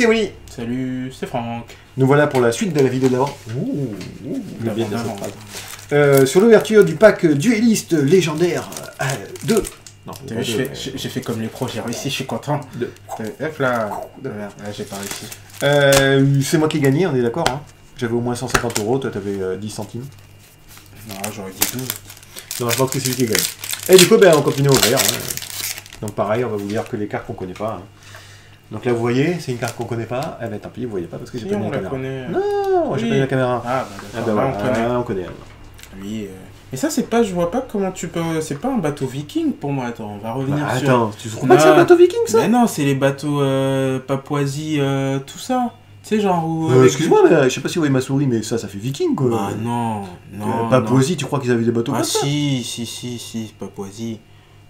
c'est Willy. Salut, c'est Franck. Nous voilà pour la suite de la vidéo d'avant. Bien bien dire cette phrase. Sur l'ouverture du pack dueliste légendaire 2. Non, J'ai fait comme les pros, j'ai réussi, je suis content. Hop là, j'ai pas réussi. C'est moi qui ai gagné, on est d'accord hein. J'avais au moins 150 €, toi t'avais 10 centimes. Non, j'aurais dit 12. Non, je pense que c'est lui qui gagne. Et du coup, ben, on continue à ouvrir. Hein. Donc pareil, on va vous dire que les cartes qu'on connaît pas. Hein. Donc là, vous voyez, c'est une carte qu'on connaît pas. Eh ben tant pis, vous voyez pas parce que j'ai pas mis la caméra. Non, j'ai pas mis la caméra. Ah, bah d'accord, on connaît. Oui, mais ça, c'est pas, je vois pas comment tu peux... C'est pas un bateau viking pour moi, attends, on va revenir sur... Attends, tu trouves pas que c'est un bateau viking, ça? Mais non, c'est les bateaux Papouasie, tout ça. Tu sais, genre où... Excuse-moi, mais je sais pas si vous voyez ma souris, mais ça fait viking, quoi. Ah non, non, Papouasie, tu crois qu'ils avaient des bateaux comme ça? si, Papouasie.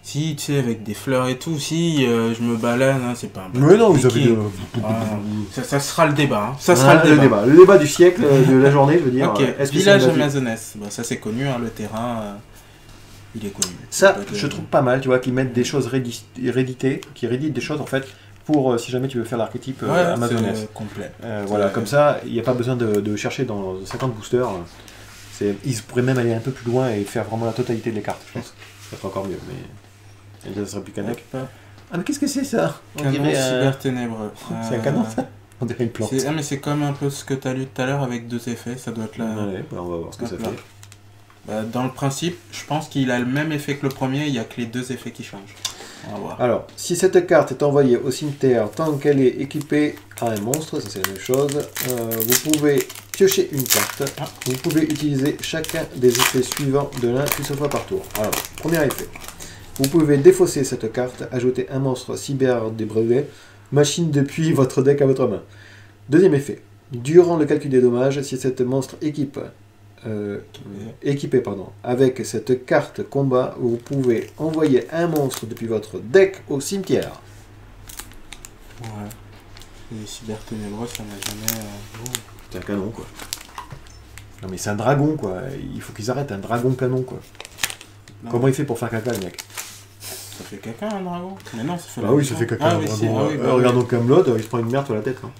Si, tu sais, avec des fleurs et tout, si, je me balade, hein, c'est pas un bateau mais non, vous viking. avez... Ça sera le débat, hein. Ça sera le débat. Le débat du siècle, de la journée, je veux dire. Ok, village amazonès. Bon, ça c'est connu, hein, le terrain, il est connu. Ça, je trouve pas mal, tu vois, qu'ils mettent des choses rééditées, qui rééditent des choses, en fait, pour, si jamais tu veux faire l'archétype amazonès. Complet. Voilà, comme ça, il n'y a pas besoin de chercher dans 50 boosters. Ils pourraient même aller un peu plus loin et faire vraiment la totalité des cartes, je pense. Ça serait encore mieux, mais... Ça serait plus qu'un deck. Ah, mais qu'est-ce que c'est ça? Canon cyber ténébreux. C'est un canon, ça? On dirait une plante. Ah, mais c'est comme un peu ce que tu as lu tout à l'heure avec 2 effets, ça doit être là. Ouais, on va voir ce que ça fait. Bah, dans le principe, je pense qu'il a le même effet que le premier, il n'y a que les 2 effets qui changent. On va voir. Alors, si cette carte est envoyée au cimetière tant qu'elle est équipée à un monstre, ça c'est la même chose, vous pouvez piocher une carte. Vous pouvez utiliser chacun des effets suivants de l'un une seule fois par tour. Alors, premier effet. Vous pouvez défausser cette carte, ajouter un monstre cyber des brevets, machine depuis votre deck à votre main. Deuxième effet. Durant le calcul des dommages, si cet monstre équipé avec cette carte combat, vous pouvez envoyer un monstre depuis votre deck au cimetière. Ouais. Les cyber ténébreux, ça n'a jamais... C'est un canon, quoi. Non mais c'est un dragon, quoi. Il faut qu'ils arrêtent, un dragon canon, quoi. Non. Comment il fait pour faire caca, le mec? Ça fait caca, un dragon? Mais non, ça fait... Ah oui, ça fait caca, un dragon. Regarde donc Camelot, il se prend une merde sur la tête. Hein.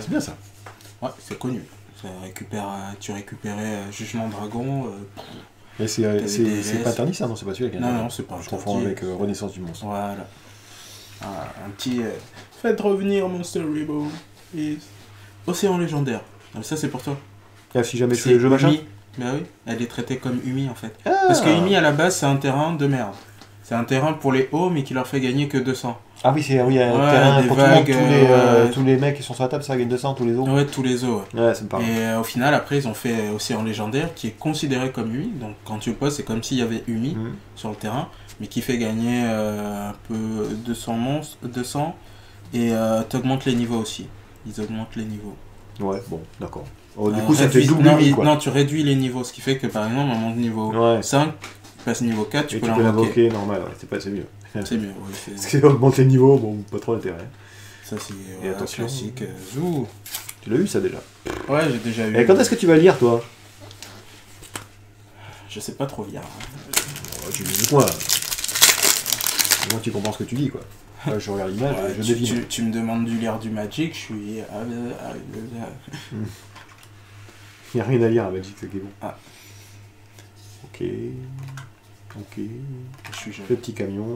C'est bien ça. Ouais, c'est connu. Tu récupérais Jugement Dragon. Mais c'est pas interdit ça, non? C'est pas celui-là. Non, c'est pas. Je confonds avec Renaissance du monstre. Voilà. Un petit. Faites revenir Monster Rebo. Océan légendaire. Ça, c'est pour toi. Si jamais c'est le jeu machin. Bah oui, elle est traitée comme Umi en fait. Parce que Umi à la base, c'est un terrain de merde. C'est un terrain pour les hauts, mais qui leur fait gagner que 200. Ah oui, il y a un terrain pour vagues, tous les mecs qui sont sur la table, ça gagne 200, tous les os. Ouais, tous les os. Ouais, ça me parle. Et au final, après, ils ont fait Océan légendaire, qui est considéré comme Umi. Donc quand tu le poses, c'est comme s'il y avait Umi sur le terrain, mais qui fait gagner un peu 200 monstres, 200, et t'augmentes les niveaux aussi. Ils augmentent les niveaux. Ouais, bon, d'accord. Du coup, ça fait double Umi, quoi. Non, tu réduis les niveaux, ce qui fait que par exemple, à mon niveau 5, tu passes niveau 4, tu peux l'invoquer. Normal, ouais, c'est mieux. C'est mieux, oui. Parce qu'on augmente les niveaux, bon, pas trop d'intérêt. Ça, c'est attention. classique. Zou. Tu l'as eu, ça, déjà? Ouais, j'ai déjà eu. Et quand est-ce que tu vas lire, toi? Je sais pas trop lire. Tu lis quoi? Moi, tu comprends ce que tu dis, quoi. Moi, je regarde l'image, je devine. Tu me demandes du lire du Magic, je suis... Il n'y a rien à lire à Magic, c'est qui est bon. Ah. Ok. Je suis jaloux. Le petit camion.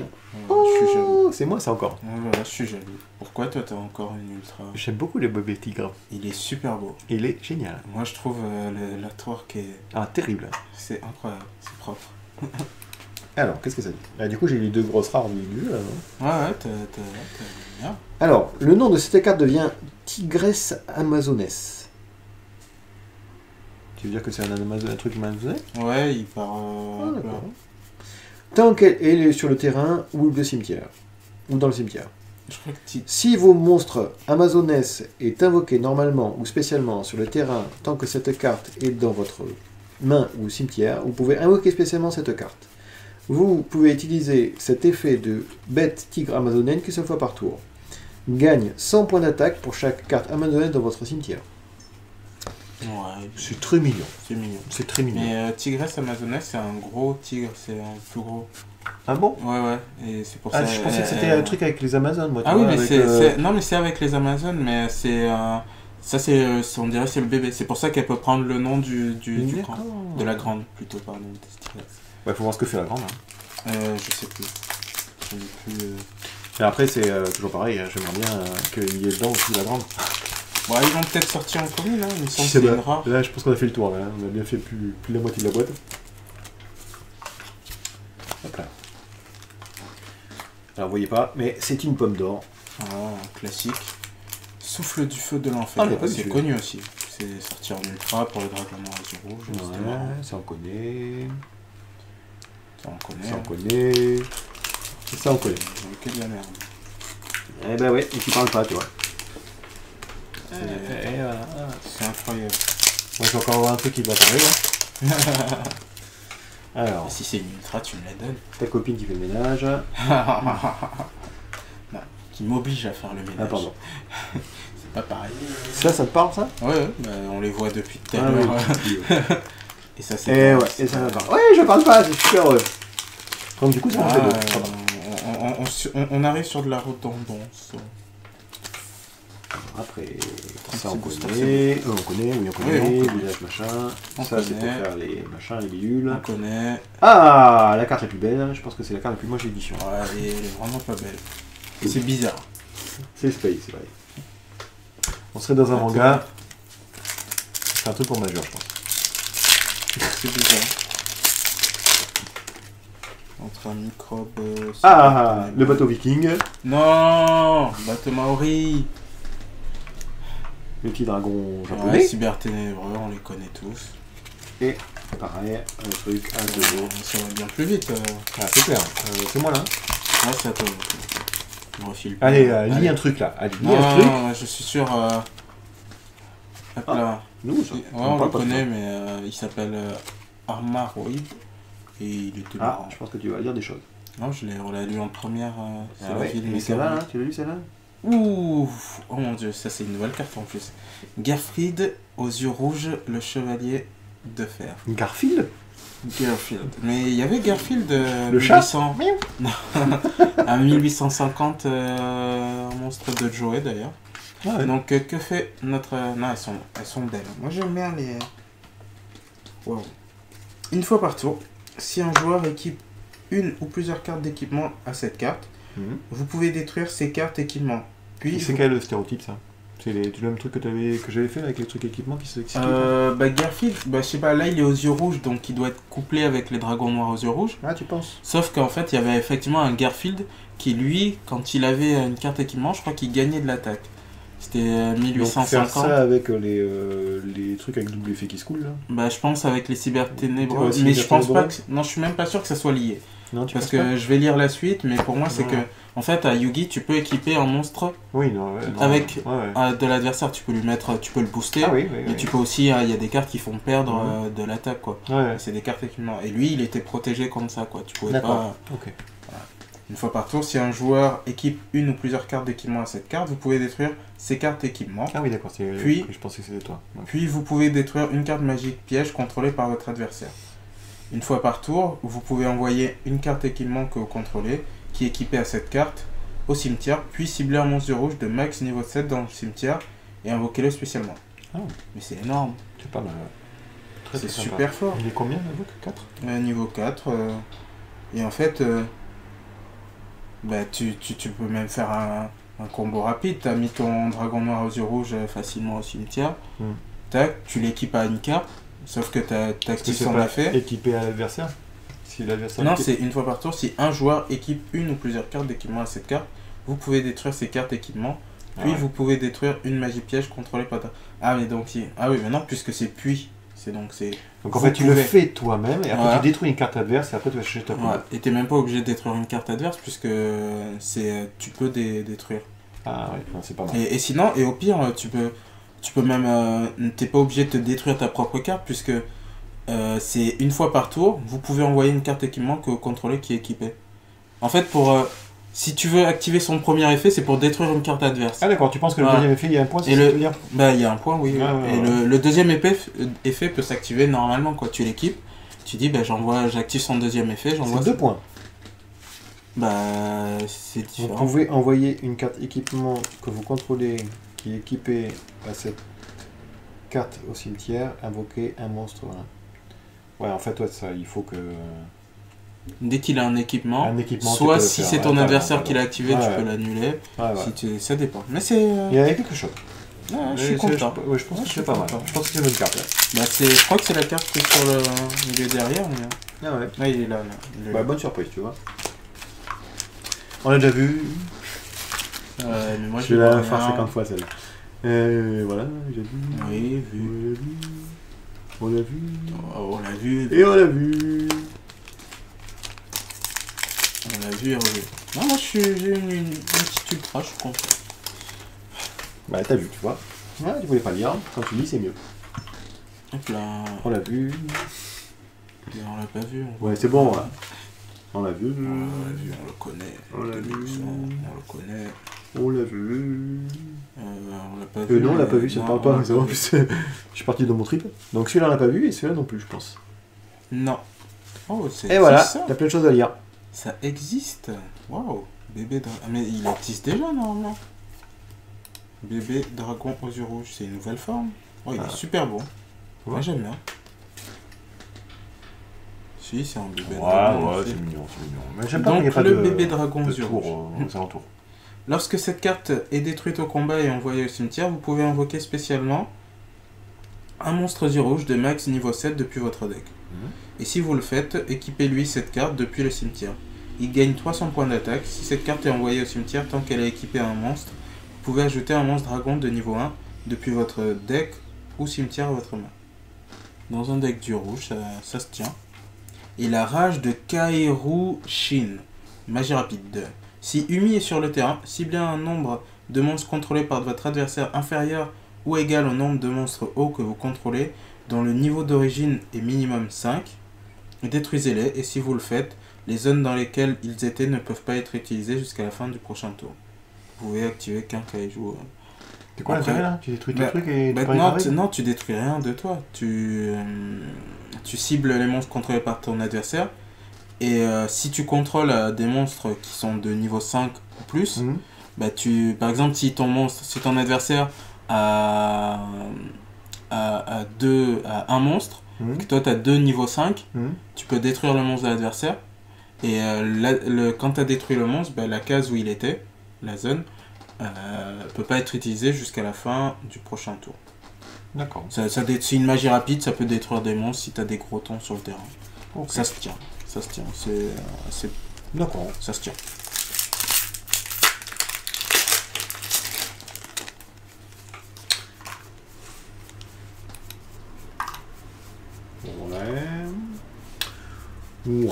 Je suis jaloux. C'est moi ça encore. Voilà, je suis jaloux. Pourquoi toi t'as encore une ultra? J'aime beaucoup le bébé tigre. Il est super beau. Il est génial. Moi je trouve l'artwork est... terrible. C'est incroyable, c'est propre. Alors, qu'est-ce que ça dit? Du coup j'ai les 2 grosses rares du jeu là, non? Ouais, t'as bien. Alors, le nom de cette carte devient Tigresse Amazonesse. Tu veux dire que c'est un truc amazonais? Ouais, il part... Tant qu'elle est sur le terrain ou le cimetière. Ou dans le cimetière. Je crois que si vos monstres Amazonesse est invoqué normalement ou spécialement sur le terrain, tant que cette carte est dans votre main ou cimetière, vous pouvez invoquer spécialement cette carte. Vous pouvez utiliser cet effet de bête tigre amazonienne qu'une seule fois par tour. Gagne 100 points d'attaque pour chaque carte amazonesse dans votre cimetière. Ouais, C'est très mignon. c'est mignon. C'est très mignon. Mais Tigresse Amazoness, c'est un gros tigre, c'est un plus gros. Ah bon? Ouais, ouais, et c'est pour Ah, ça. je pensais que c'était un truc avec les Amazones, moi. Tu Ah oui, vois, mais avec, non, mais c'est avec les Amazones, mais c'est. Ça, on dirait c'est le bébé. C'est pour ça qu'elle peut prendre le nom du grand. D'accord. De la grande, plutôt, pardon. Des Tigresse. Ouais, faut voir ce que fait la grande. Hein. Je sais plus. Je n'ai plus. Et après, c'est toujours pareil. Hein, j'aimerais bien qu'il y ait dedans aussi la grande. Bon, ils vont peut-être sortir en commune, hein. Il me semble que C'est c'est une rare. Là, je pense qu'on a fait le tour. Là. On a bien fait plus de la moitié de la boîte. Hop là. Alors, vous voyez pas, mais c'est une pomme d'or. Ah, classique. Souffle du feu de l'enfer. Ah, C'est connu aussi. C'est sorti en ultra pour les dragons noirs et yeux rouges. C'était marrant. Ouais, ça on connaît. Ça, on connaît. Ça on hein. connaît. Ça on connaît. J'en ai que de la merde. Eh ben ouais, et tu parles pas, tu vois. Et voilà. C'est incroyable. Moi, je vais encore avoir un truc qui va parler, là. Alors, Et si c'est une ultra, tu me la donnes. ta copine qui fait le ménage. Non, qui m'oblige à faire le ménage. Ah, pardon. C'est pas pareil. Ça te parle, ça? Ouais, bah, on les voit depuis tout à Ah l'heure. oui. Et ça, c'est. Et ouais, et ça me parle. Ouais, je parle pas, c'est super heureux. Donc, du coup, ça en fait deux. Pardon. On arrive sur de la redondance. Après, Un ça on petit booster, connaît. On connaît, oui, on connaît. Oui, on connaît. Village machin. On Ça, c'est pour connaît. faire les machins, les bidules. On connaît. Ah, la carte la plus belle. Je pense que c'est la carte la plus moche d'édition. Ouais, elle est vraiment pas belle. Et c'est bizarre. C'est Space, c'est vrai. On serait dans un manga. C'est un truc pour majeur, je pense. C'est bizarre. Entre un microbe. Ah, le bateau viking. Non, bateau Maori. Le petit dragon Ouais, japonais. cyberténébreux, on les connaît tous. Et pareil, un truc, un deux. Ça va bien plus vite. Ah, c'est clair. C'est moi là. Ouais, c'est à toi. Je me refile pas. Allez, lis un truc là. Allez, lis un Non, truc. non, je suis sûr. Hop Ah, là. Nous, ça. Ouais, on le parle pas de connaît, ça. mais il s'appelle Armaroid. Et il était Ah, marrant. je pense que tu vas lire des choses. Non, on l'a lu en première. C'est Ah la ouais, ville et celle-là, météorite. là, tu l'as lu celle-là? Ouh, oh mon dieu, ça c'est une nouvelle carte en plus. Gerfried aux yeux rouges, le chevalier de fer. Garfield? Garfield. Mais il y avait Garfield Le chat? 1800... Non. À 1850, un monstre de Joey d'ailleurs. Ah ouais. Donc que fait notre... Non, elles sont belles. Moi j'aime bien les... Wow. Une fois par tour, si un joueur équipe une ou plusieurs cartes d'équipement à cette carte, vous pouvez détruire ces cartes équipements. Puis C'est quel le stéréotype ça? C'est le même truc que j'avais fait avec les trucs équipements qui s'expliquent. bah Garfield, bah je sais pas, là il est aux yeux rouges, donc il doit être couplé avec les dragons noirs aux yeux rouges. Ah, tu penses? Sauf qu'en fait, il y avait effectivement un Garfield qui, lui, quand il avait une carte équipement, je crois qu'il gagnait de l'attaque. C'était Donc 1850. faire ça avec les trucs avec double effet qui se coulent là? Bah je pense avec les cyberténébreux, Ouais, mais je pense pas cyberténébreux. que... Non, je suis même pas sûr que ça soit lié. Non, tu Parce penses que pas? je vais lire la suite, mais pour moi c'est Non. que... En fait, à Yugi, tu peux équiper un monstre Oui, non, ouais, non, avec ouais. de l'adversaire. Tu peux lui mettre... Tu peux le booster. Ah oui, oui, Mais oui. tu peux aussi... Il y a des cartes qui font perdre de l'attaque, quoi. Ouais, C'est des cartes équipement. Et lui, il était protégé contre ça, quoi. Tu pouvais d'accord. pas... Ok. Une fois par tour, si un joueur équipe une ou plusieurs cartes d'équipement à cette carte, vous pouvez détruire ces cartes d'équipement. Ah oui, d'accord. Puis- Je pensais que c'était toi. Ouais. Puis vous pouvez détruire une carte magique piège contrôlée par votre adversaire. Une fois par tour, vous pouvez envoyer une carte équipement que vous contrôlez, qui est équipée à cette carte, au cimetière, puis cibler un monstre rouge de max niveau 7 dans le cimetière et invoquer-le spécialement. Ah. Mais c'est énorme, C'est pas mal. Très, c'est très sympa. super fort. Il est combien là, 4? Niveau 4, et en fait, bah, tu peux même faire un combo rapide. Tu as mis ton dragon noir aux yeux rouges facilement au cimetière. Tac, tu l'équipes à une carte, sauf que tu actives C'est son pas effet. équipé à l'adversaire? Si l'adversaire. Non, c'est une fois par tour. Si un joueur équipe une ou plusieurs cartes d'équipement à cette carte, vous pouvez détruire ces cartes d'équipement. Puis vous pouvez détruire une magie piège contrôlée par ta... Ah, mais donc si. Ah oui, mais non, puisque c'est puis. Donc en fait, tu le fais toi-même et après Voilà. tu détruis une carte adverse et après tu vas chercher ta poule. Ouais, et t'es même pas obligé de détruire une carte adverse puisque tu peux détruire. Ah ouais, non, c'est pas mal. Et sinon, et au pire, tu peux même... t'es pas obligé de te détruire ta propre carte puisque c'est une fois par tour, vous pouvez envoyer une carte équipement que vous contrôlez qui est équipée. En fait, Si tu veux activer son premier effet, c'est pour détruire une carte adverse. Ah d'accord, tu penses que le deuxième effet, il y a un point, c'est ce que tu veux dire? Bah, il y a un point, oui. Et le deuxième effet peut s'activer normalement, quoi. Tu l'équipes, tu dis, bah, j'active son deuxième effet, j'envoie... C'est 2 points. Bah, c'est différent. Vous pouvez envoyer une carte équipement que vous contrôlez, qui est équipée à cette carte au cimetière, invoquer un monstre, voilà. Ouais, en fait, ouais, ça, il faut que... Dès qu'il a un équipement soit si c'est ton adversaire qui l'a activé, tu peux l'annuler. Ça dépend. Mais c'est... Il y a quelque chose. Je suis content. Je pense que c'est pas mal. Je pense que c'est une bonne carte. Bah, je crois que c'est la carte qui est sur le milieu derrière. Mais... Ah ouais. Ah, il est là. Bah, bonne surprise, tu vois. On l'a déjà vu. Mais moi, je vais la faire 50 fois celle-là. Voilà, j'ai vu. Oui, vu. On l'a vu. On l'a vu. Et on l'a vu. On l'a vu et revu. Non, moi j'ai une petite ultra, je suis content. Bah t'as vu, tu vois. Ouais, tu voulais pas lire, quand tu lis c'est mieux. Hop là. On l'a vu. On l'a pas vu. Ouais, c'est bon, ouais. On l'a vu. On l'a vu, on le connaît. On l'a vu. On le connaît. On l'a vu. On l'a pas vu. Non, on l'a pas vu, ça ne parle pas. C'est vrai, en plus, je suis parti de mon trip. Donc celui-là on l'a pas vu et celui-là non plus, je pense. Non. Oh, c'est. Et voilà, t'as plein de choses à lire. Ça existe. Waouh. Bébé dragon. Mais il existe déjà normalement. Bébé dragon aux yeux rouges, c'est une nouvelle forme. Oh, il est super beau. Moi j'aime bien. Si, c'est un bébé dragon. Ouais, c'est mignon, c'est mignon. Mais j'aime pas qu'il y ait pas le bébé dragon aux yeux rouges. C'est un tour. Lorsque cette carte est détruite au combat et envoyée au cimetière, vous pouvez invoquer spécialement un monstre aux yeux rouges de max niveau 7 depuis votre deck. Et si vous le faites, équipez-lui cette carte depuis le cimetière. Il gagne 300 points d'attaque. Si cette carte est envoyée au cimetière tant qu'elle est équipée à un monstre, vous pouvez ajouter un monstre dragon de niveau 1 depuis votre deck ou cimetière à votre main. Dans un deck du rouge, ça se tient. Et la rage de Kaeru Shin. Magie rapide 2. Si Umi est sur le terrain, ciblez un nombre de monstres contrôlés par votre adversaire inférieur ou égal au nombre de monstres hauts que vous contrôlez, dont le niveau d'origine est minimum 5. Détruisez-les, et si vous le faites, les zones dans lesquelles ils étaient ne peuvent pas être utilisées jusqu'à la fin du prochain tour. Vous pouvez activer qu'un kaiju. C'est quoi l'intérêt là? Tu détruis ton truc et non, tu détruis rien de toi. Tu cibles les monstres contrôlés par ton adversaire. Et si tu contrôles des monstres qui sont de niveau 5 ou plus, bah par exemple, si ton adversaire a un monstre, que toi tu as 2 niveau 5, tu peux détruire le monstre de l'adversaire. Et quand tu as détruit le monstre, bah, la case où il était, la zone, peut pas être utilisée jusqu'à la fin du prochain tour. D'accord. C'est une magie rapide, ça peut détruire des monstres si tu as des gros tons sur le terrain. Okay. Ça se tient. C'est... D'accord. Ça se tient. Ouais,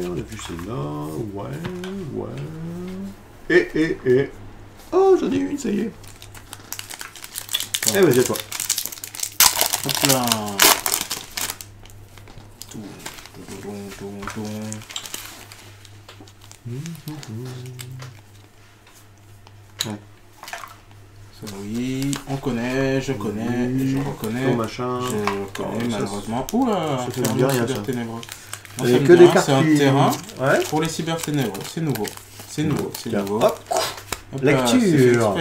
on a vu celle-là, ouais. Oh, j'en ai une, ça y est. Ouais. Eh, vas-y, à toi. Hop là. Ouais. Ça, oui, on connaît, je connais, je reconnais. Machin. Je reconnais, malheureusement. Oula, ça fait bien rien, ça. Ténébreux. Il n'y a que des cartes. C'est un terrain pour les cyberténébreux. C'est nouveau. C'est nouveau. Hop. Lecture.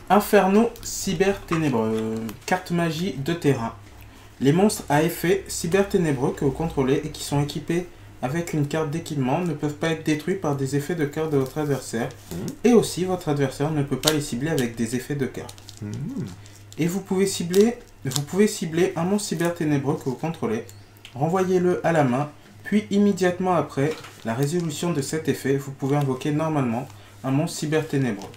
Inferno cyberténébreux. Carte magie de terrain. Les monstres à effet cyberténébreux que vous contrôlez et qui sont équipés avec une carte d'équipement ne peuvent pas être détruits par des effets de cartes de votre adversaire. Et aussi, votre adversaire ne peut pas les cibler avec des effets de cartes. Et vous pouvez cibler un monstre cyberténébreux que vous contrôlez. Renvoyez-le à la main, puis immédiatement après la résolution de cet effet, vous pouvez invoquer normalement un monstre cyberténébreux.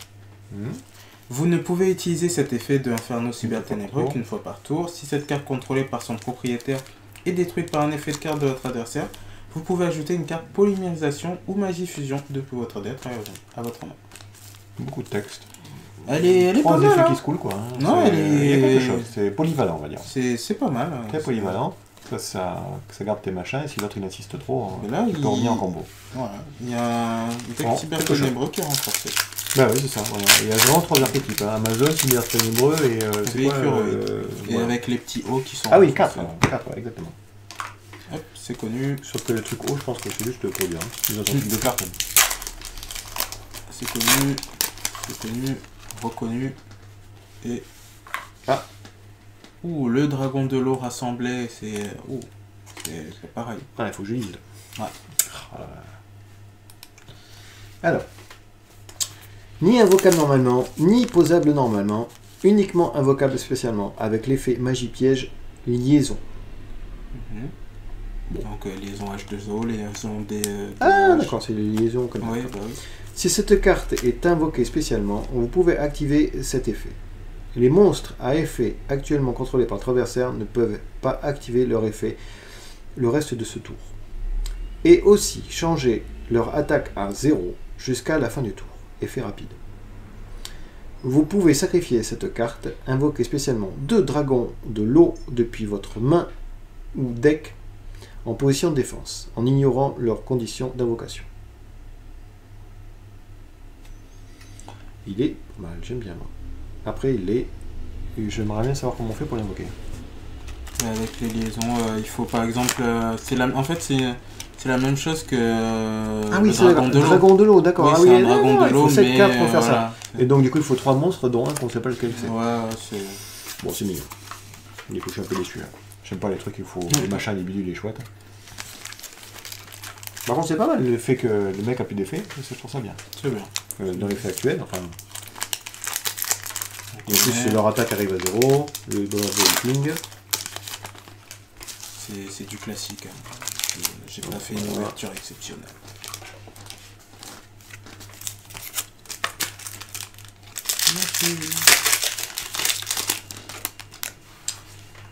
Vous ne pouvez utiliser cet effet de Inferno cyberténébreux qu'une fois par tour. Si cette carte contrôlée par son propriétaire est détruite par un effet de carte de votre adversaire, vous pouvez ajouter une carte polymérisation ou magie fusion depuis votre deck à votre main. Beaucoup de texte. Elle est pas mal. 3 effets qui se coulent quoi. Non, il y a quelque chose. C'est polyvalent, on va dire. C'est pas mal. Très polyvalent. Ça garde tes machins, et si l'autre il insiste trop, là, tu peux revenir en combo. Voilà. Il y a un deck cyberténébreux qui est renforcé. Bah oui, c'est ça. Voilà. Il y a vraiment 3 archétypes. Hein. Amazon, cyberténébreux et c'est quoi et voilà. avec les petits hauts qui sont... Ah oui, 4, ouais, exactement. Hop, c'est connu. Sauf que le truc haut, je pense que c'est juste pour dire. Hein. Ils ont type de cartes. C'est connu, reconnu. Et... Ah. Ouh, le dragon de l'eau rassemblé, c'est... Ouh, c'est pareil. Ah, il faut que je lise. Ouais. Alors. Ni invocable normalement, ni posable normalement, uniquement invocable spécialement, avec l'effet magie piège liaison. Bon. Donc liaison H2O, liaison des... Ah d'accord, c'est les liaisons comme ça. Oui, bah oui. Si cette carte est invoquée spécialement, vous pouvez activer cet effet. Les monstres à effet actuellement contrôlés par votre adversaire ne peuvent pas activer leur effet le reste de ce tour. Et aussi changer leur attaque à 0 jusqu'à la fin du tour. Effet rapide. Vous pouvez sacrifier cette carte, invoquer spécialement 2 dragons de l'eau depuis votre main ou deck en position de défense, en ignorant leurs conditions d'invocation. Il est pas mal, j'aime bien moi. Après il est... J'aimerais bien savoir comment on fait pour l'invoquer. Avec les liaisons, il faut par exemple... En fait c'est la même chose que ah oui, c'est le dragon de l'eau, d'accord. Oui, ah c'est oui, un dragon de l'eau, il faut 7 cartes pour faire voilà. ça. Et donc du coup il faut 3 monstres, dont un qu'on ne sait pas lequel c'est. Ouais, c'est... Bon, c'est mignon. Du coup je suis un peu déçu. Hein. J'aime pas les trucs, il faut les machins, les bidules, les chouettes. Par contre c'est pas mal le fait que le mec a plus d'effet, je trouve ça bien. C'est bien. Dans l'effet actuel, enfin... Et en plus leur attaque arrive à 0, le bonus de ping. C'est du classique. Hein. J'ai pas fait une ouverture exceptionnelle. Merci.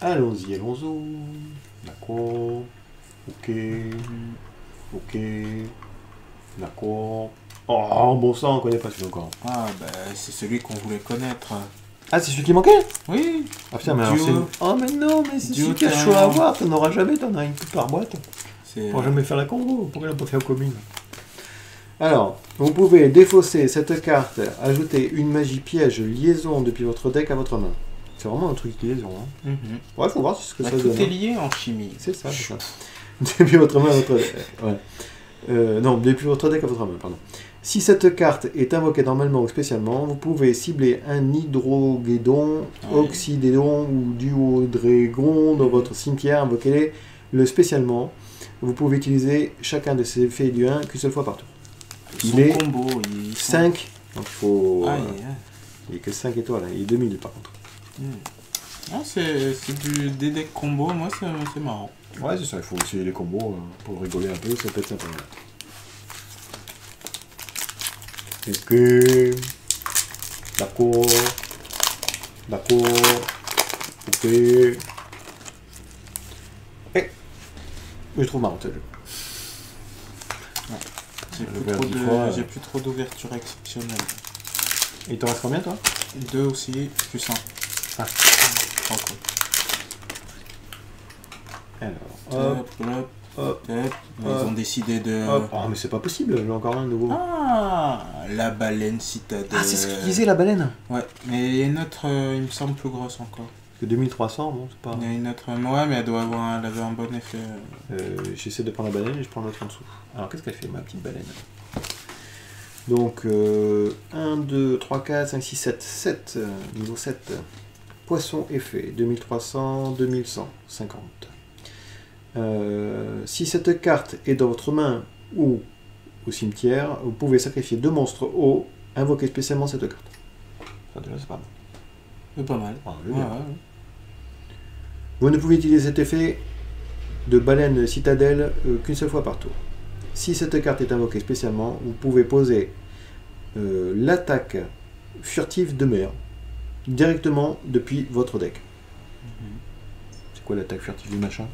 Allons-y, allons-y. D'accord. Ok. Ok. D'accord. Oh, bon sang, on connaît pas celui-là encore. Ah, bah, c'est celui qu'on voulait connaître. Ah, c'est celui qui manquait? Oui. Ah putain, mais alors c'est... Oh, mais non, mais c'est celui qui a chaud à avoir. T'en auras jamais, t'en as une toute par boîte. Pour jamais faire la combo. Pourquoi la pas faire commune? Alors, vous pouvez défausser cette carte, ajouter une magie piège liaison depuis votre deck à votre main. C'est vraiment un truc de liaison. Hein. Ouais, faut voir ce que ça donne. Tout est lié en chimie. C'est ça, c'est ça. Depuis votre main à votre deck. Ouais. Non, depuis votre deck à votre main, pardon. Si cette carte est invoquée normalement ou spécialement, vous pouvez cibler un hydrogédon, oxydédon ou duodrégon dans votre cimetière, invoquez-les le spécialement. Vous pouvez utiliser chacun de ces effets du 1 qu'une seule fois par tour. Il est combo, 5, donc il faut... il est que 5 étoiles, il est 2000 par contre. Ah, c'est des decks combo, moi c'est marrant. Ouais, c'est ça, il faut essayer les combos pour rigoler un peu, ça peut être sympa. Ok. D'accord. D'accord. Ok. Et je trouve marrant ce jeu. J'ai plus trop d'ouverture exceptionnelle. Et il t'en reste combien toi? 2 aussi, plus 1. Ah. Encore. Alors, hop. Ils ont décidé de... Ah mais c'est pas possible, j'ai encore un nouveau. Ah, la baleine citadelle. Ah c'est ce qu'il disait la baleine. Ouais, mais il y a une autre, il me semble plus grosse encore. Que 2300, bon c'est pas... Il y a une autre, ouais mais elle avait un bon effet. J'essaie de prendre la baleine et je prends l'autre en dessous. Alors qu'est-ce qu'elle fait ma petite baleine? Donc 1, 2, 3, 4, 5, 6, 7. 7, niveau 7. Poisson effet, 2300, 2100, 50. Si cette carte est dans votre main ou au cimetière, vous pouvez sacrifier 2 monstres hauts, invoquer spécialement cette carte. Ça déjà c'est pas mal. C'est pas mal. Ah, ouais. Vous ne pouvez utiliser cet effet de baleine citadelle qu'une seule fois par tour. Si cette carte est invoquée spécialement, vous pouvez poser l'attaque furtive de mer directement depuis votre deck. C'est quoi l'attaque furtive du machin?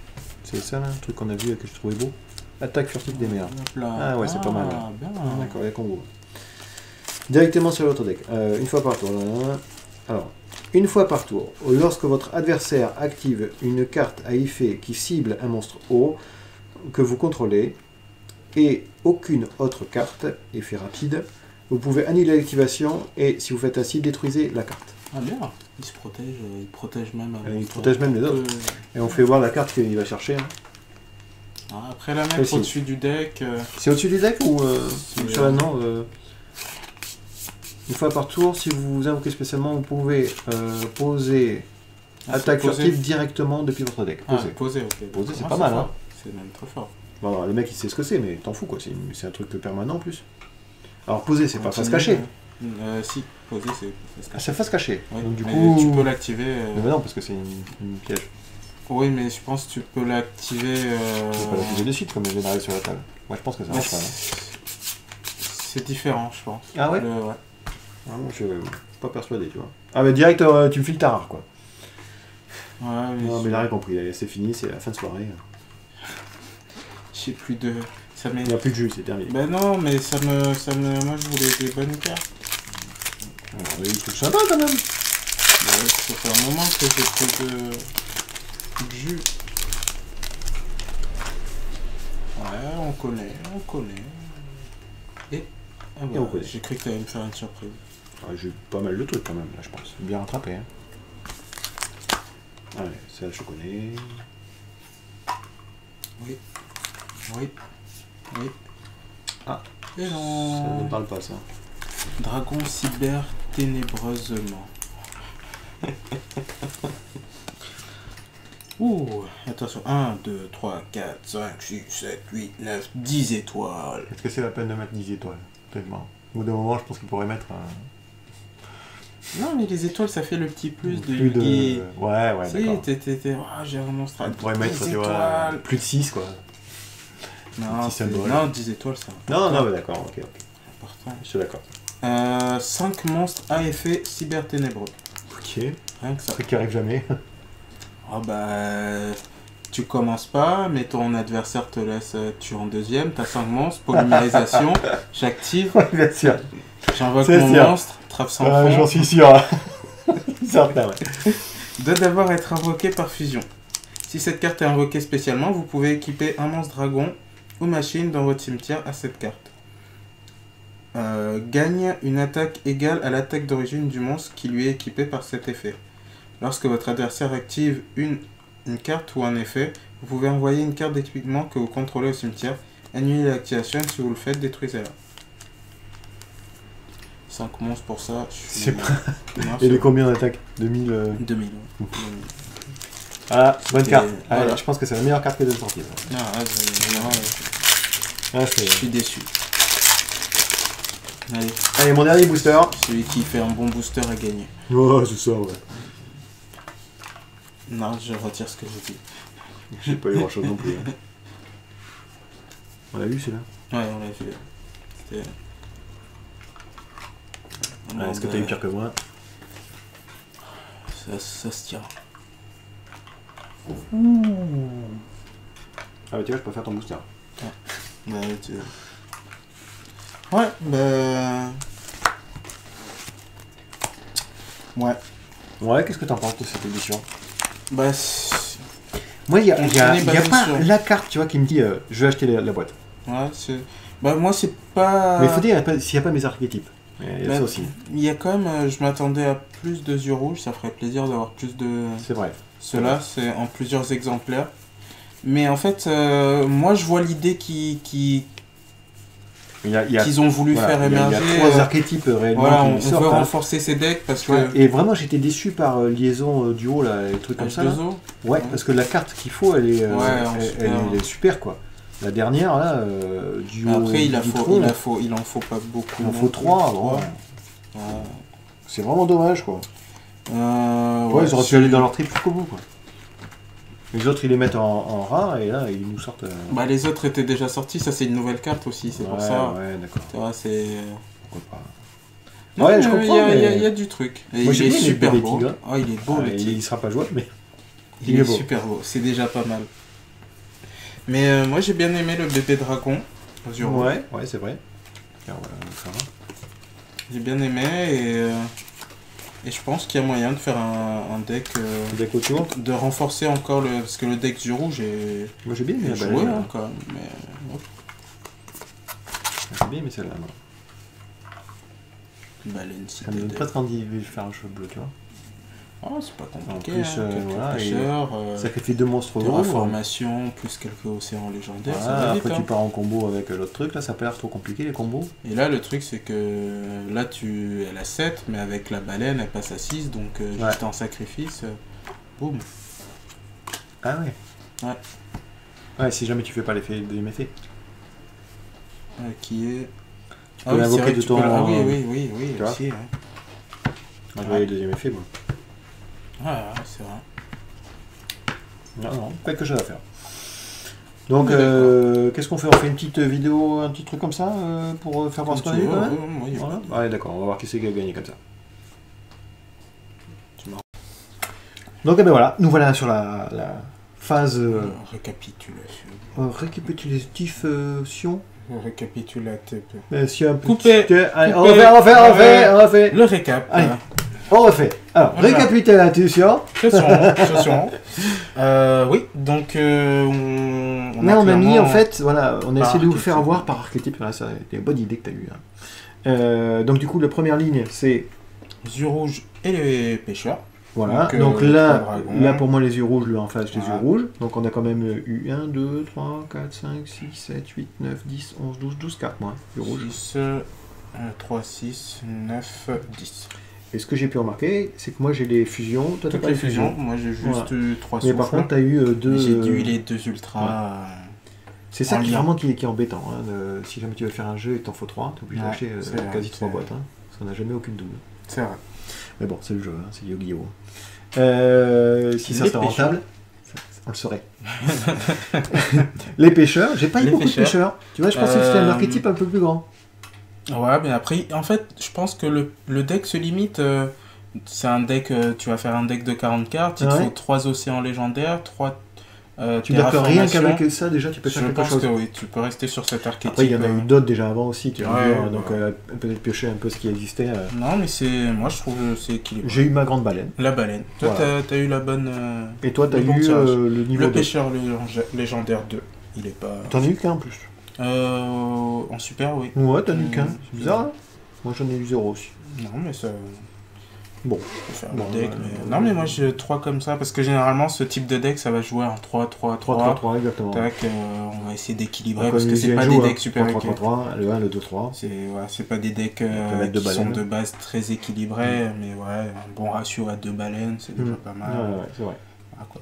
C'est ça là, le truc qu'on a vu que je trouvais beau? Attaque furtive des mers. Ah ouais, c'est pas mal. Ah, d'accord, il y a combo. Directement sur votre deck, une fois par tour. Alors, Une fois par tour, lorsque votre adversaire active une carte à effet qui cible un monstre haut que vous contrôlez, et aucune autre carte, effet rapide, vous pouvez annuler l'activation et si vous faites ainsi, détruisez la carte. Ah bien, il protège même. Il protège même les autres. Et on fait voir la carte qu'il va chercher. Hein. Ah, après la mettre au-dessus du deck. C'est au-dessus du deck ou sur la non Une fois par tour, si vous invoquez spécialement, vous pouvez poser attaque furtive directement depuis votre deck. Poser, ok. Poser, c'est pas mal. Hein. C'est même très fort. Bon, alors, le mec il sait ce que c'est, mais t'en fous quoi, c'est un truc permanent en plus. Alors poser, c'est pas face cachée. Si, poser, c'est face cachée. C'est face cachée. Ouais, donc du mais coup. tu peux l'activer. Mais non, parce que c'est une piège. Oui, mais je pense que tu peux l'activer. Tu peux pas l'activer de suite comme je vais sur la table. Moi je pense que ça marche pas. C'est différent, je pense. Ah ouais. Ouais. Ah, moi je suis pas persuadé, tu vois. Ah, mais direct, tu me files ta rare quoi. Ouais, mais. Non, mais il a rien compris, c'est fini, c'est la fin de soirée. J'ai plus de. Il n'y a plus de jus, c'est terminé. Ben non, mais ça me. Moi je voulais des bonnes cartes. Alors, il y a des trucs sympas quand même. Ça fait un moment que j'ai plus de jus. Ouais, on connaît. Et j'ai cru que tu allais me faire une surprise. Ouais, j'ai eu pas mal de trucs quand même, là je pense. Bien rattrapé. Hein. Ouais, ça je connais. Oui. Ah. Et non. Ça ne parle pas ça. Dragon cyber ténébreusement. Ouh, attention. 1, 2, 3, 4, 5, 6, 7, 8, 9, 10 étoiles. Est-ce que c'est la peine de mettre 10 étoiles? Tellement. Au bout d'un moment, je pense qu'il pourrait mettre un... Non, mais les étoiles, ça fait le petit plus de Yugi. Ouais, d'accord. J'ai un monstre à 10 pourrait mettre, étoiles. Plus de 6, quoi. Non, 10 étoiles, ça. Non, mais d'accord, ok. Important. Je suis d'accord. 5 monstres à effet cyber ténébreux. Ok. Rien que ça. Truc qui arrive jamais. Ah tu commences pas, mais ton adversaire te laisse tuer en deuxième, t'as 5 monstres, polymérisation, j'active. Bien sûr. J'invoque mon monstre, trappe sans fond. J'en suis sûr. Certain, ouais. Doit d'abord être invoqué par fusion. Si cette carte est invoquée spécialement, vous pouvez équiper un monstre dragon ou machine dans votre cimetière à cette carte. Gagne une attaque égale à l'attaque d'origine du monstre qui lui est équipé par cet effet. Lorsque votre adversaire active une carte ou un effet, vous pouvez envoyer une carte d'équipement que vous contrôlez au cimetière. Annulez l'activation et si vous le faites, détruisez-la. 5 monstres pour ça. C'est pas... Et les combien d'attaques 2000 2000. Ah, bonne carte. Voilà. Je pense que c'est la meilleure carte que de sortir. Je suis déçu. Allez, mon dernier booster. Celui qui fait un bon booster a gagné. Oh, c'est ça, ouais. Non, je retire ce que j'ai dit. J'ai pas eu grand chose non plus. Hein. On l'a vu celui-là? Ouais, on l'a vu. Est-ce que t'as eu pire que moi? Ça se tient. Ah bah tu vois, je peux faire ton booster. Ouais, Ouais, qu'est-ce que t'en penses de cette édition? Moi, il y a pas la carte, tu vois, qui me dit je vais acheter la boîte. Ouais, moi, c'est pas... Mais il faut dire, s'il n'y a pas mes archétypes. Il y a ça aussi. Il y a quand même, je m'attendais à plus de yeux rouges, ça ferait plaisir d'avoir plus de... C'est vrai. Ceux-là, c'est en plusieurs exemplaires. Mais en fait, moi, je vois l'idée qu'ils ont voulu faire émerger. Il y a 3 archétypes réellement. Voilà, on veut renforcer ces decks parce que... Et vraiment, j'étais déçu par liaison duo, là, les trucs comme ça. Là. Ouais, parce que la carte qu'il faut, elle est super, quoi. La dernière, là, duo. Après, il en faut pas beaucoup. Il en faut 3. Ouais. C'est vraiment dommage, quoi. Ils auraient pu aller dans leur trip jusqu'au bout, quoi. Les autres, ils les mettent en rare et là, ils nous sortent. Les autres étaient déjà sortis, ça c'est une nouvelle carte aussi, c'est pour ça. Ouais, d'accord. Tu vois, c'est. Pourquoi pas. Non, ouais, je comprends. Il y a du truc. Et moi, il est super beau. Ah, il est beau, le tigre. Il sera pas jouable, mais. Il est super beau, c'est déjà pas mal. Mais moi, j'ai bien aimé le bébé dragon. Ouais, c'est vrai. J'ai bien aimé et. Et je pense qu'il y a moyen de faire un deck. Deck autour. De renforcer encore le. Parce que le deck du rouge est. Moi j'ai bien aimé la joué baleine. hein, quand même. Mais. J'ai bien aimé celle-là. Baleine, Ça me donne pas trop envie de faire un cheveu bleu, tu vois. Oh, c'est pas compliqué. En plus, hein, voilà, pêcheurs, sacrifie 2 monstres de gros. reformation, plus quelques océans légendaires. Voilà, ça va après vite, tu hein. pars en combo avec l'autre truc, là ça a pas l'air trop compliqué les combos. Et là, le truc, c'est que là, elle a 7, mais avec la baleine, elle passe à 6, donc juste en sacrifice, boum. Ah ouais. Ouais. Ouais, si jamais tu fais pas l'effet des méfaits. Qui est. Tu peux l'invoquer de ton. Ah oui, tu vois aussi. Ouais. Moi je voyais le deuxième effet, moi. Ouais, c'est vrai. Non, quelque chose à faire. Donc, qu'est-ce qu'on fait? On fait une petite vidéo, un petit truc comme ça pour faire voir ce qu'on a vu quand même. Voilà. Ouais, d'accord, on va voir qui c'est qui a gagné comme ça. Donc, ben voilà, nous voilà sur la phase. Récapitulation. Récapitulation. Récapitulatif. Si un Coupé. Allez, on refait. Le récap. Allez, on refait. Alors, Voilà. récapitulation. Attention. Oui, donc on Là, on a mis clairement- en fait, voilà, on a par essayé de vous faire archétype. voir par archétype. Voilà, ça, c'était une bonne idée que tu as eue. Hein. Donc, du coup, la première ligne, c'est. Les yeux rouges et les pêcheurs. Voilà, Donc, donc trois là, dragons. pour moi, les yeux rouges, lui en face, les Voilà. yeux rouges. Donc, on a quand même eu 1, 2, 3, 4, 5, 6, 7, 8, 9, 10, 11, 12 cartes, moi, yeux rouges. 6, 3, 6, 9, 10. Et ce que j'ai pu remarquer, c'est que moi, j'ai les fusions. Toi, t'as Toutes pas les les fusions, fusions. moi j'ai juste Voilà. 3 Mais par contre, tu as eu deux. j'ai dû les 2 ultras. C'est ça en qui, lien. vraiment qui est embêtant. Hein, si jamais tu veux faire un jeu et t'en faut 3, t'es obligé Ouais, d'acheter c'est vrai, quasi 3 c'est boîtes. Hein, parce qu'on n'a jamais aucune double. C'est vrai. Mais bon, c'est le jeu, hein, c'est Yu-Gi-Oh! Si ça Les serait pêcheurs. rentable, on le saurait. Les pêcheurs, j'ai pas eu Les beaucoup de pêcheurs. pêcheurs. Tu vois, je pensais que c'était un archétype un peu plus grand. Ouais, mais après, en fait, je pense que le deck se limite. C'est un deck, tu vas faire un deck de 40 cartes, il te Ouais. faut 3 océans légendaires, 3 Tu veux dire que rien qu'avec ça, déjà, tu peux faire Je quelque pense chose. que oui, tu peux rester sur cet archétype. Après, il y en a eu d'autres déjà avant aussi, tu vois. Ouais, Donc, peut-être piocher un peu ce qui existait. Non, mais moi je trouve que c'est équilibré. J'ai eu ma grande baleine. La baleine. Toi, Voilà. t'as eu la bonne. Et toi, t'as le bon eu tirage. le niveau Le 2. pêcheur légendaire 2. Il est pas. T'en as eu qu'un en plus. En super, oui. Ouais, t'en as eu qu'un. Mm. C'est bizarre, hein. Moi, j'en ai eu 0 aussi. Non, mais ça. Bon. Faut faire Bon, le deck. ouais, mais... ouais. Non, mais moi j'ai 3 comme ça. Parce que généralement, ce type de deck, ça va jouer en 3-3-3. 3-3-3, exactement. Tac, on va essayer d'équilibrer. Donc, Parce que on c'est vient pas de des jouer, decks super 3-3-3, le 1, le 2-3. C'est pas des decks mettre deux qui sont baleines. de base très équilibrés, mais ouais, un bon ratio à 2 baleines, c'est déjà pas mal. Ouais, c'est vrai. Voilà, quoi.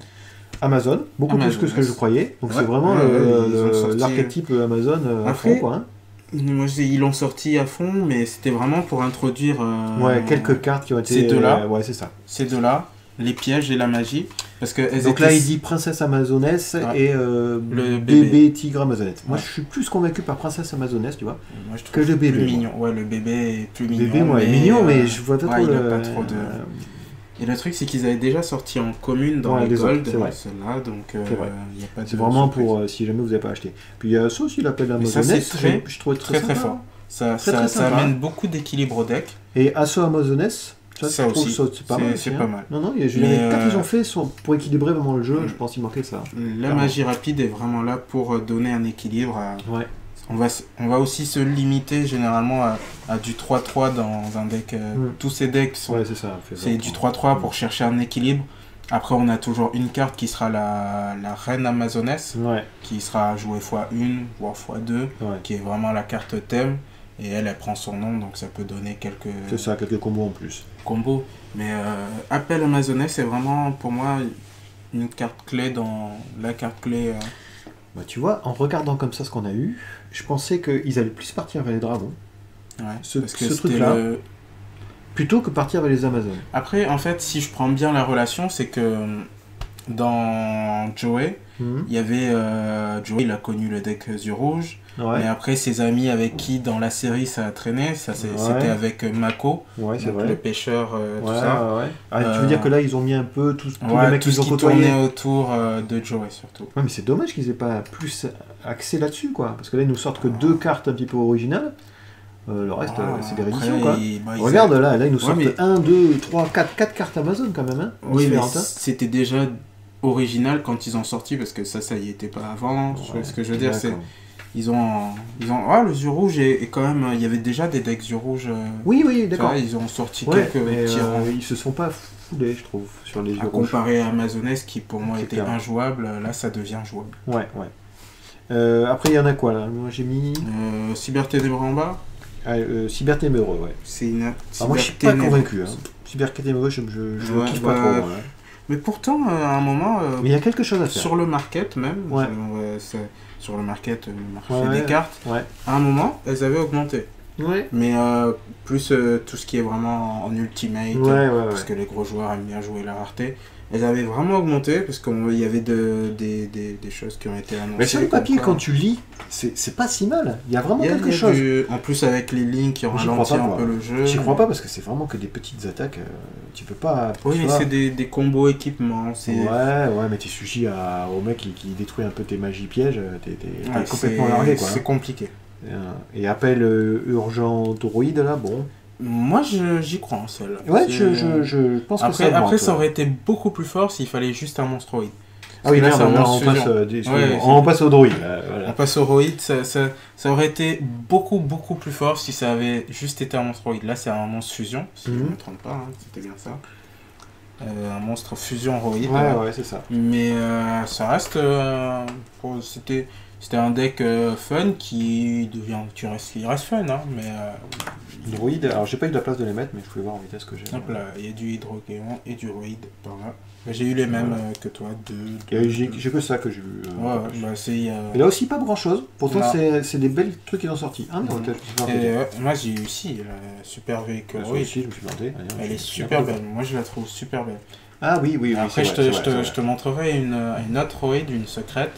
Amazon, beaucoup Amazon, plus que ce que je croyais. Donc Ouais, c'est vraiment ouais, ils ont sorti- l'archétype Amazon à Après, fond, quoi. Hein. Moi, ils l'ont sorti à fond, mais c'était vraiment pour introduire Ouais, quelques cartes qui ont été... ces deux-là. ouais, c'est ça. ces deux-là, les pièges et la magie. Parce que elles Donc étaient... là, il dit princesse amazonesse Ouais. et Le bébé tigre amazonette. Moi, Ouais. je suis plus convaincu par princesse amazonesse, tu vois, Moi, je trouve que le bébé. plus moi. mignon. Ouais, le bébé est plus mignon. Bébé, moi, est mignon, mais je vois pas ouais, trop il a le... pas trop de... Et le truc, c'est qu'ils avaient déjà sorti en commune dans Ouais, les les autres, Gold, c'est vrai. celle-là, donc C'est vrai. il n'y a pas de C'est vraiment surprise. pour si jamais vous n'avez pas acheté. Puis il y a ça aussi, l'appel Mais ça, amazonesse. c'est très, je trouvais très sympa. fort. Ça, Très, ça, très ça sympa. amène beaucoup d'équilibre au deck. Et Asso amazonesse, Ça je trouve aussi, ça, c'est pas c'est- mal. c'est aussi, pas hein. mal. Non, non, Mais, les cartes qu'ils ont fait sont pour équilibrer vraiment le jeu, Mm. je pense qu'il manquait ça. La Clairement. magie rapide est vraiment là pour donner un équilibre. Ouais. On va aussi se limiter généralement à du 3-3 dans un deck. Tous ces decks sont Ouais, c'est ça. c'est du 3-3 pour chercher un équilibre. Après, on a toujours une carte qui sera la reine amazonesse, Ouais, qui sera jouée x1, voire x2, ouais. qui est vraiment la carte thème. Et elle prend son nom, donc ça peut donner quelques C'est ça, quelques combos en plus. combos. Mais Appel amazonesse, c'est vraiment pour moi une carte clé dans la carte clé. Bah, tu vois, en regardant comme ça ce qu'on a eu, je pensais qu'ils allaient plus partir vers les dragons, Ouais, Ce- parce que ce c'était truc-là. plutôt que partir vers les Amazones. Après, en fait, si je prends bien la relation, c'est que dans Joey, Mhm. il y avait Joey, il a connu le deck yeux rouge. Ouais, Mais après, ses amis avec qui dans la série ça a traîné, Ouais. c'était avec Mako, ouais, c'est donc vrai. le pêcheur, tout Ouais, ça. ouais. Ah, tu veux dire que là, ils ont mis un peu tous les Ouais, mecs tout qu'ils ce ont qui côtoyés. tournait autour de Joey surtout. Ouais, mais c'est dommage qu'ils aient pas plus axé là-dessus, quoi. Parce que là, ils nous sortent que deux cartes un petit peu originales. Le reste, c'est des Après, rééditions, quoi. bah, Regarde, là, ils nous sortent mais... 1, 2, 3, 4 cartes Amazon, quand même, hein. Oui, mais Différentes, hein. c'était déjà original quand ils ont sorti, parce que ça y était pas avant. Ce que je veux dire, c'est... Ils ont... Ah, le yeux rouge est quand même... Il y avait déjà des decks yeux rouges. Oui, d'accord. Ils ont sorti quelques petits rangs. Ils se sont pas foulés, je trouve, sur les yeux rouges. Comparé à Amazones, qui pour moi était injouable, là, ça devient jouable. Ouais. Après, il y en a quoi, là? Moi, j'ai mis... Cyberténébreux en bas. Cyberténébreux, ouais. C'est une... moi, je suis pas convaincu. Hein. Cyberténébreux, je kiffe pas trop. Hein. Mais pourtant, à un moment... mais il y a quelque chose à faire. Sur le market, même. Ouais. Sur le marché des cartes. Ouais. À un moment, elles avaient augmenté. Ouais. Mais plus tout ce qui est vraiment en ultimate, parce que les gros joueurs aiment bien jouer la rareté, elles avaient vraiment augmenté parce qu'il y avait des choses qui ont été annoncées. Mais sur le papier, quand tu lis, c'est pas si mal. Il y a vraiment quelque chose. En plus, avec les lignes qui ont ralenti un peu le jeu. J'y crois pas parce que c'est vraiment que des petites attaques. Tu peux pas. Oui, mais c'est des combos équipements. Ouais, mais t'es sujet au mec qui détruit un peu tes magies pièges. T'es complètement largué, quoi. C'est compliqué. Et appel urgent droïde, là, bon. Moi, j'y crois en celle-là. Ouais, je pense que ça augmente. Après, ça aurait été beaucoup plus fort s'il fallait juste un monstroïde. Ah oui, là, on passe au droïde. Voilà. On passe au droïde, ça aurait été beaucoup plus fort si ça avait juste été un monstroïde. Là, c'est un monstre fusion, si je ne me trompe pas, hein, c'était bien ça. Un monstre fusion droïde. Ouais, c'est ça. Mais ça reste... C'était un deck fun qui reste fun, hein, mais... Droïde, alors j'ai pas eu de la place de les mettre, mais je voulais voir en vitesse que j'ai. Hop là, il y a du hydrogéon et du droïde par là. J'ai eu les mêmes que toi, j'ai que ça que j'ai vu. Et là aussi pas grand chose, pourtant c'est des belles trucs qu'ils ont sortis. Ah non, moi j'ai eu aussi la super véhicule. Oui, je me suis planté. Elle est super belle, moi je la trouve super belle. Ah oui. Après je te montrerai une autre droïde, une secrète.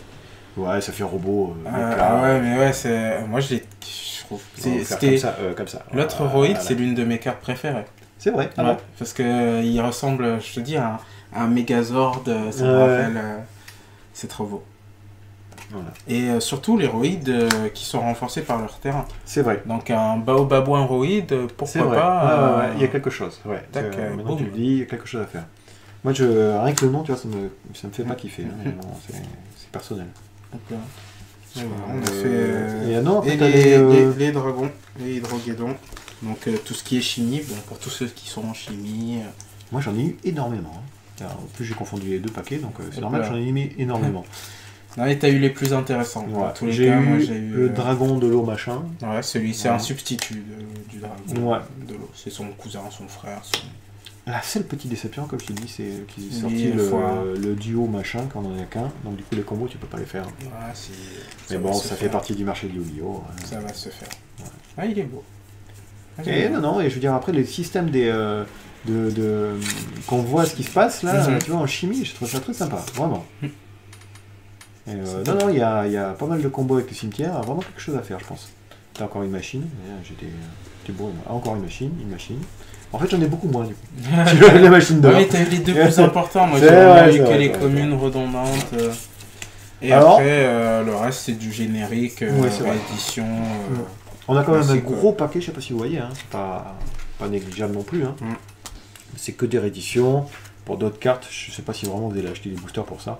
Ouais, ça fait robot. Moi je trouve. C'était comme ça. L'autre droïde, c'est l'une de mes cartes préférées. C'est vrai. Parce que il ressemble, je te dis, à un Megazord. Ça me rappelle. C'est trop beau. Voilà. Et surtout les droïdes qui sont renforcés par leur terrain. C'est vrai. Donc un baobabouin droïde, pourquoi pas. Il y a quelque chose. Maintenant tu le dis, il y a quelque chose à faire. Moi, rien que le nom, tu vois, ça me fait pas kiffer. Hein, c'est personnel. Donc, on a fait les dragons, les hydrogédons, donc tout ce qui est chimie, bon, pour tous ceux qui sont en chimie. Moi j'en ai eu énormément. Hein. En plus j'ai confondu les deux paquets, donc c'est normal, j'en ai mis énormément. Non, et t'as eu les plus intéressants. Ouais. Tous les cas, moi j'ai eu le dragon de l'eau machin. Ouais, celui c'est un substitut du dragon de l'eau. C'est son cousin, son frère. La seule petite déception, comme je te dis, c'est qu'ils ont sorti le duo machin quand on en a qu'un. Donc du coup les combos tu peux pas les faire. Mais bon, ça fait partie du marché de Yu-Gi-Oh! Ça va se faire. Ouais. Ah, il est beau. Et non, et je veux dire après les systèmes qu'on voit ce qui se passe là, tu vois, en chimie, je trouve ça très sympa, vraiment. Et non, il y a pas mal de combos avec le cimetière, vraiment quelque chose à faire, je pense. T'as encore une machine, j'étais beau, encore une machine. En fait, j'en ai beaucoup moins, du coup. La machine d'or. Oui, t'as eu les deux plus importants. Moi, j'ai eu que les communes redondantes. Et alors, après, le reste, c'est du générique, réédition. On a quand même un gros paquet, je sais pas si vous voyez, hein. C'est pas négligeable non plus. Hein. C'est que des rééditions. Pour d'autres cartes, je sais pas si vraiment vous allez acheter des boosters pour ça.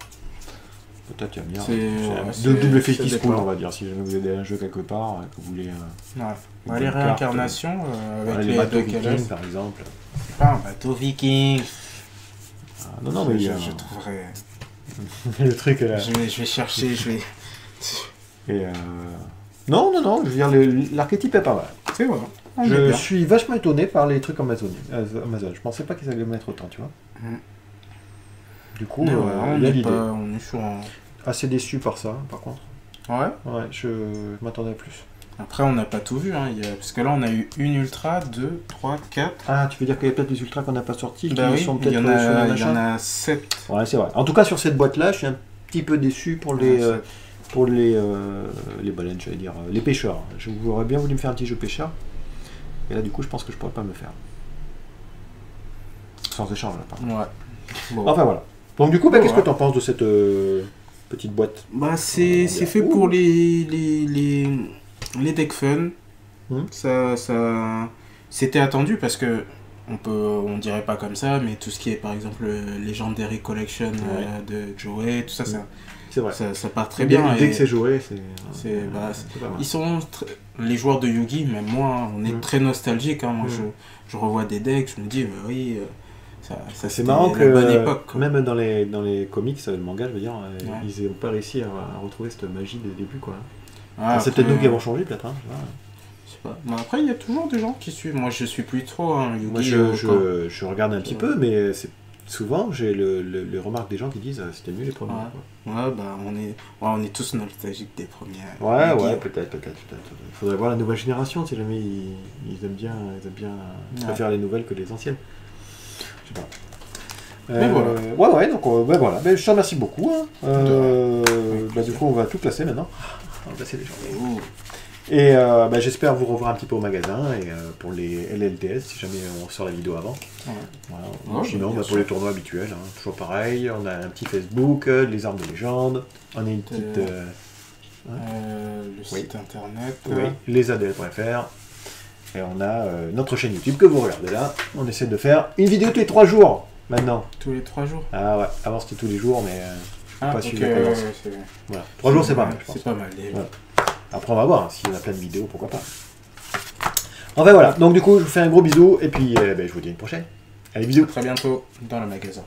Peut-être il y a bien. C'est double effet spool, on va dire, si jamais vous avez un jeu quelque part, que vous voulez. Les réincarnations avec les bateaux vikings par exemple. Pas un bateau viking. Non, mais je trouverai. Le truc là. Je vais chercher, Et non, je veux dire, l'archétype est pas mal. C'est vrai. Je suis vachement étonné par les trucs Amazon. Je pensais pas qu'ils allaient mettre autant, tu vois. Du coup, on est sur un... Assez déçu par ça, par contre. Ouais, je m'attendais à plus. Après, on n'a pas tout vu, hein. Parce que là, on a eu une ultra, 2, 3, 4. Ah, tu veux dire qu'il y a peut-être des ultras qu'on n'a pas sortis qui sont peut-être il y en a 7. Ouais, c'est vrai. En tout cas, sur cette boîte-là, je suis un petit peu déçu pour les baleines, j'allais dire, les pêcheurs. J'aurais bien voulu me faire un petit jeu pêcheur. Et là, du coup, je pense que je pourrais pas me le faire. Sans échange, là, par contre. Ouais. Bon. Enfin, voilà. Donc, du coup, qu'est-ce que tu en penses de cette petite boîte? C'est fait pour les decks fun. C'était attendu parce que on dirait pas comme ça, mais tout ce qui est par exemple Legendary Collection de Joey, tout ça, c'est vrai. Ça part très bien. Dès que c'est joué, ils sont les joueurs de Yu-Gi, même moi, on est très nostalgique. Hein. Moi, je revois des decks, je me dis, oui, c'est marrant que bonne époque, même dans les comics, le manga, je veux dire, ils n'ont pas réussi à retrouver cette magie des débuts, quoi. C'est peut-être nous qui avons changé, peut-être. Hein, mais après, il y a toujours des gens qui suivent. Moi, je suis plus trop Yu-Gi. Moi, je regarde un petit peu, mais souvent, j'ai les remarques des gens qui disent c'était mieux les premiers. On est tous nostalgiques des premiers. Ouais, peut-être. Il faudrait voir la nouvelle génération, si jamais ils aiment bien, préfèrent les nouvelles que les anciennes. Je sais pas. Mais voilà. Ouais, donc voilà. Je te remercie beaucoup. Hein. Du coup, on va tout placer maintenant. On va placer les gens. Et j'espère vous revoir un petit peu au magasin et pour les LLTS si jamais on sort la vidéo avant. Sinon pour les tournois habituels, hein, toujours pareil, on a un petit Facebook, les armes de légende, on a une petite... le site internet, lesadl.fr et on a notre chaîne YouTube que vous regardez là. On essaie de faire une vidéo tous les 3 jours maintenant. Tous les 3 jours. Ah ouais, avant c'était tous les jours mais pas suivre la tendance. Voilà. 3 jours c'est pas mal je pense. C'est pas mal déjà. Après on va voir, s'il y en a plein de vidéos, pourquoi pas. Enfin voilà, donc du coup je vous fais un gros bisou et puis je vous dis à une prochaine. Allez, bisous. Très bientôt dans le magasin.